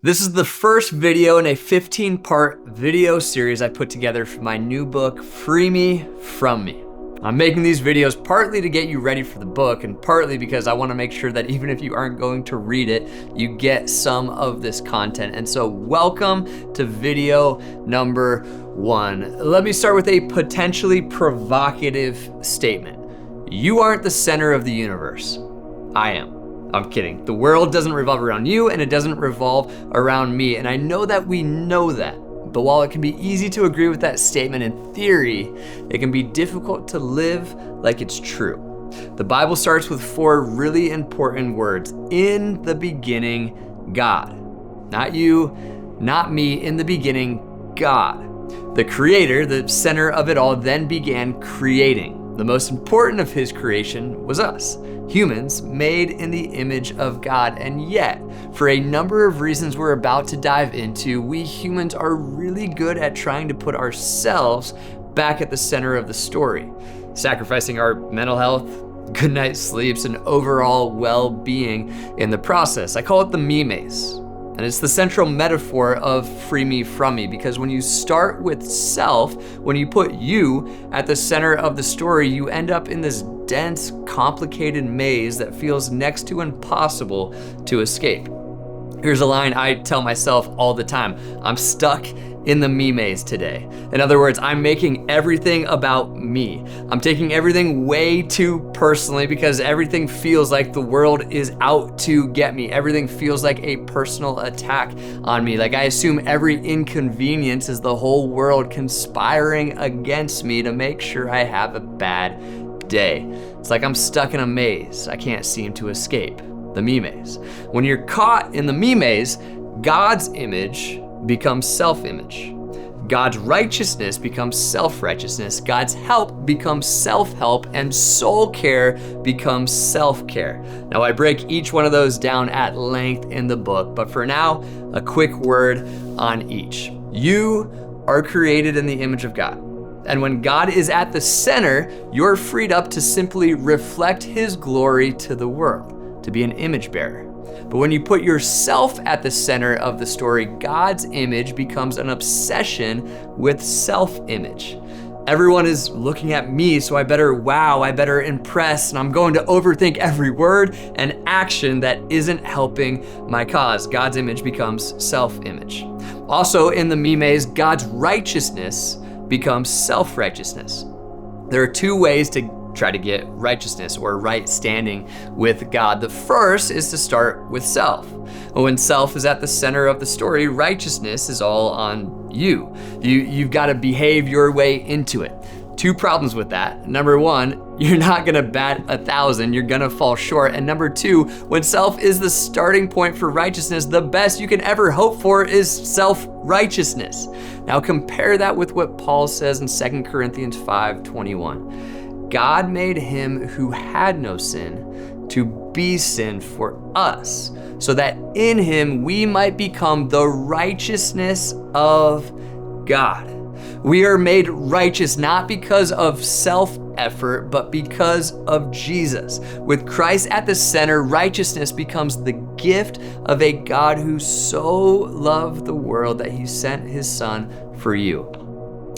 This is the first video in a 15-part video series I put together for my new book, Free Me From Me. I'm making these videos partly to get you ready for the book and partly because I want to make sure that even if you aren't going to read it, you get some of this content. And so welcome to video number 1. Let me start with a potentially provocative statement. You aren't the center of the universe. I am. I'm kidding. The world doesn't revolve around you and it doesn't revolve around me. And I know that we know that. But while it can be easy to agree with that statement in theory, it can be difficult to live like it's true. The Bible starts with 4 really important words. In the beginning, God. Not you, not me. In the beginning, God. The creator, the center of it all, then began creating. The most important of his creation was us, humans made in the image of God. And yet, for a number of reasons we're about to dive into, we humans are really good at trying to put ourselves back at the center of the story, sacrificing our mental health, good night's sleeps, and overall well-being in the process. I call it the me maze. And it's the central metaphor of Free Me From Me, because when you start with self, when you put you at the center of the story, you end up in this dense, complicated maze that feels next to impossible to escape. Here's a line I tell myself all the time. I'm stuck in the me maze today. In other words, I'm making everything about me. I'm taking everything way too personally because everything feels like the world is out to get me. Everything feels like a personal attack on me. Like I assume every inconvenience is the whole world conspiring against me to make sure I have a bad day. It's like I'm stuck in a maze I can't seem to escape. The me maze. When you're caught in the me maze, God's image becomes self-image. God's righteousness becomes self-righteousness. God's help becomes self-help, and soul care becomes self-care. Now, I break each one of those down at length in the book, but for now, a quick word on each. You are created in the image of God. And when God is at the center, you're freed up to simply reflect his glory to the world, to be an image bearer. But when you put yourself at the center of the story, God's image becomes an obsession with self-image. Everyone is looking at me, so I better wow, I better impress, and I'm going to overthink every word and action that isn't helping my cause. God's image becomes self-image. Also in the me maze, God's righteousness becomes self-righteousness. There are 2 ways to try to get righteousness or right standing with God. The first is to start with self. When self is at the center of the story, righteousness is all on you. You've got to behave your way into it. 2 problems with that. Number 1, you're not gonna bat 1,000, you're gonna fall short. And number 2, when self is the starting point for righteousness, the best you can ever hope for is self-righteousness. Now compare that with what Paul says in 2 Corinthians 5:21. God made him who had no sin to be sin for us, so that in him we might become the righteousness of God. We are made righteous not because of self-effort, but because of Jesus. With Christ at the center, righteousness becomes the gift of a God who so loved the world that he sent his son for you.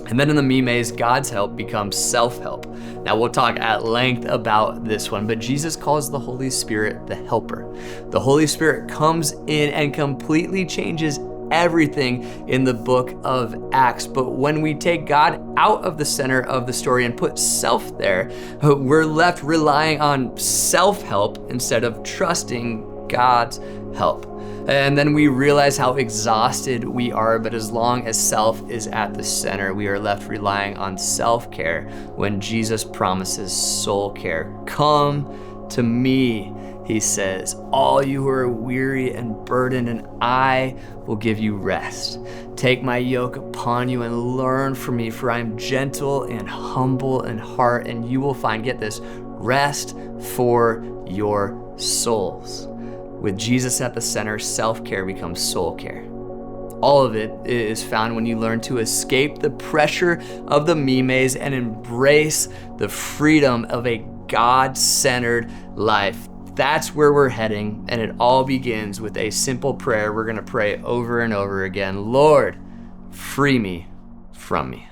And then in the me maze, God's help becomes self-help. Now we'll talk at length about this one, but Jesus calls the Holy Spirit the helper. The Holy Spirit comes in and completely changes everything in the book of Acts. But when we take God out of the center of the story and put self there, we're left relying on self-help instead of trusting God's help. And then we realize how exhausted we are, but as long as self is at the center, we are left relying on self-care when Jesus promises soul care. Come to me, he says, all you who are weary and burdened, and I will give you rest. Take my yoke upon you and learn from me, for I am gentle and humble in heart, and you will find, get this, rest for your souls. With Jesus at the center, self-care becomes soul care. All of it is found when you learn to escape the pressure of the me maze and embrace the freedom of a God-centered life. That's where we're heading, and it all begins with a simple prayer we're gonna pray over and over again. Lord, free me from me.